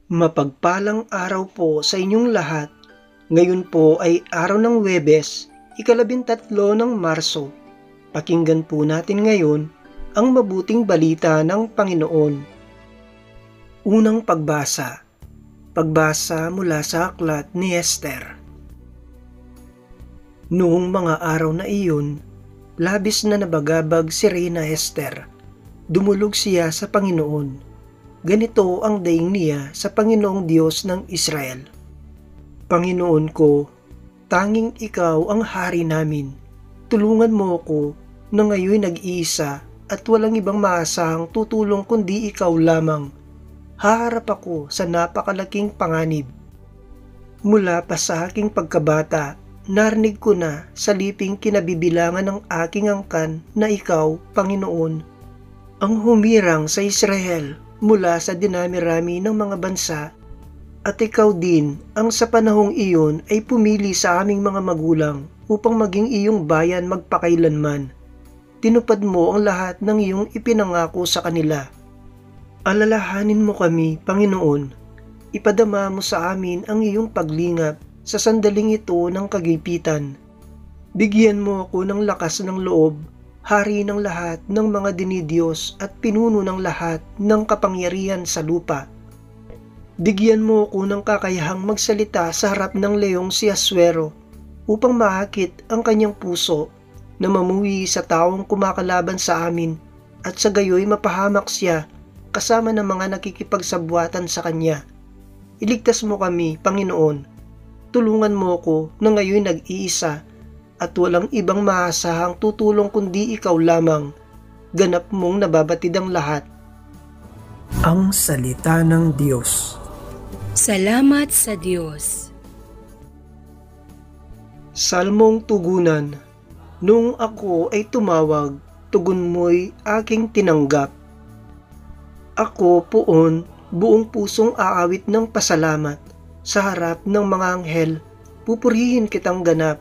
Mapagpalang araw po sa inyong lahat. Ngayon po ay araw ng Huwebes, 13 ng Marso. Pakinggan po natin ngayon ang mabuting balita ng Panginoon. Unang pagbasa. Pagbasa mula sa aklat ni Esther. Noong mga araw na iyon, labis na nabagabag si Reyna Esther. Dumulog siya sa Panginoon. Ganito ang daing niya sa Panginoong Diyos ng Israel. Panginoon ko, tanging ikaw ang hari namin. Tulungan mo ako na ngayon nag-iisa at walang ibang maasahang tutulong kundi ikaw lamang. Haharap ako sa napakalaking panganib. Mula pa sa aking pagkabata, narinig ko na sa liping kinabibilangan ng aking angkan na ikaw, Panginoon, ang humirang sa Israel mula sa dinami-rami ng mga bansa, at ikaw din ang sa panahong iyon ay pumili sa aming mga magulang upang maging iyong bayan magpakailanman. Tinupad mo ang lahat ng iyong ipinangako sa kanila. Alalahanin mo kami, Panginoon. Ipadama mo sa amin ang iyong paglingap sa sandaling ito ng kagipitan. Bigyan mo ako ng lakas ng loob, hari ng lahat ng mga dinidiyos at pinuno ng lahat ng kapangyarihan sa lupa. Bigyan mo ako ng kakayahang magsalita sa harap ng leong si Aswero upang mahakit ang kanyang puso na mamuhi sa taong kumakalaban sa amin at sa gayoy mapahamak siya kasama ng mga nakikipagsabwatan sa kanya. Iligtas mo kami, Panginoon. Tulungan mo ako na ngayon nag-iisa at walang ibang maasahang tutulong kundi ikaw lamang. Ganap mong nababatid ang lahat. Ang salita ng Diyos. Salamat sa Diyos. Salmong tugunan. Nung ako ay tumawag, tugon mo'y aking tinanggap. Ako poon, buong pusong aawit ng pasalamat. Sa harap ng mga anghel, pupurihin kitang ganap.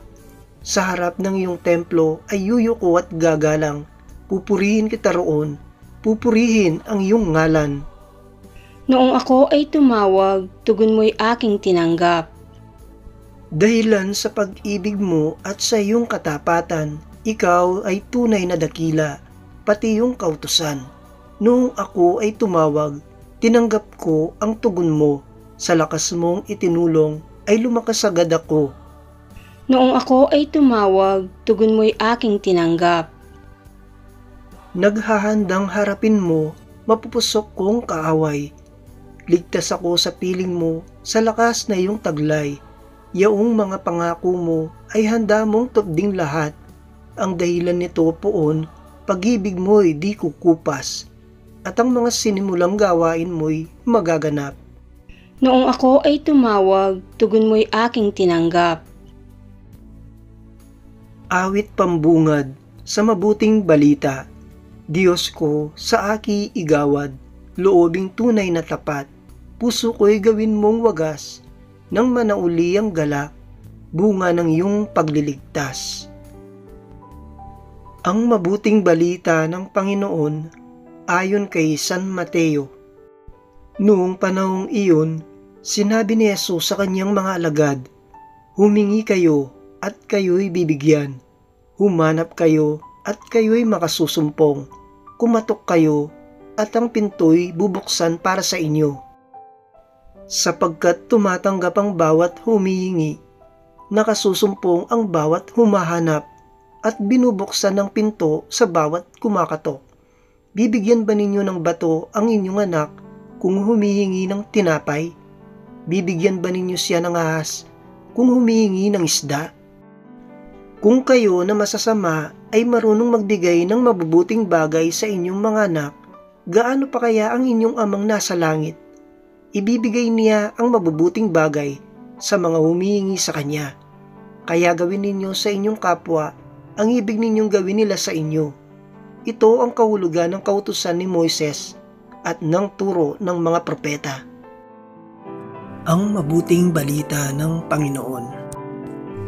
Sa harap ng iyong templo ay yuyuko at gagalang. Pupurihin kita roon, pupurihin ang iyong ngalan. Noong ako ay tumawag, tugon mo'y aking tinanggap. Dahilan sa pag-ibig mo at sa iyong katapatan, ikaw ay tunay na dakila, pati iyong kautusan. Noong ako ay tumawag, tinanggap ko ang tugon mo. Sa lakas mong itinulong ay lumakas agad ako. Noong ako ay tumawag, tugon mo'y aking tinanggap. Naghahandang harapin mo, mapupusok kong kaaway. Ligtas ako sa piling mo, sa lakas na iyong taglay. Yaong mga pangako mo ay handa mong tupding lahat. Ang dahilan nito poon, pag-ibig mo'y di kukupas. At ang mga sinimulang gawain mo'y magaganap. Noong ako ay tumawag, tugon mo'y aking tinanggap. Awit pambungad sa mabuting balita. Diyos ko, sa aki igawad, loobing tunay na tapat. Puso ko'y gawin mong wagas, nang manauli ang galak, bunga ng iyong pagliligtas. Ang mabuting balita ng Panginoon ayon kay San Mateo. Noong panahong iyon, sinabi ni Jesus sa kanyang mga alagad, humingi kayo at kayo'y bibigyan. Humanap kayo at kayo'y makasusumpong. Kumatok kayo at ang pinto'y bubuksan para sa inyo. Sapagkat tumatanggap ang bawat humihingi, nakasusumpong ang bawat humahanap, at binubuksan ng pinto sa bawat kumakatok. Bibigyan ba ninyo ng bato ang inyong anak kung humihingi ng tinapay? Bibigyan ba ninyo siya ng ahas kung humihingi ng isda? Kung kayo na masasama ay marunong magbigay ng mabubuting bagay sa inyong mga anak, gaano pa kaya ang inyong amang nasa langit? Ibibigay niya ang mabubuting bagay sa mga humihingi sa kanya. Kaya gawin ninyo sa inyong kapwa ang ibig ninyong gawin nila sa inyo. Ito ang kahulugan ng kautusan ni Moises at ng turo ng mga propeta. Ang mabuting balita ng Panginoon.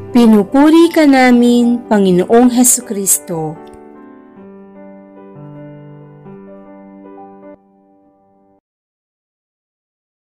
Pinupuri ka namin, Panginoong Hesukristo.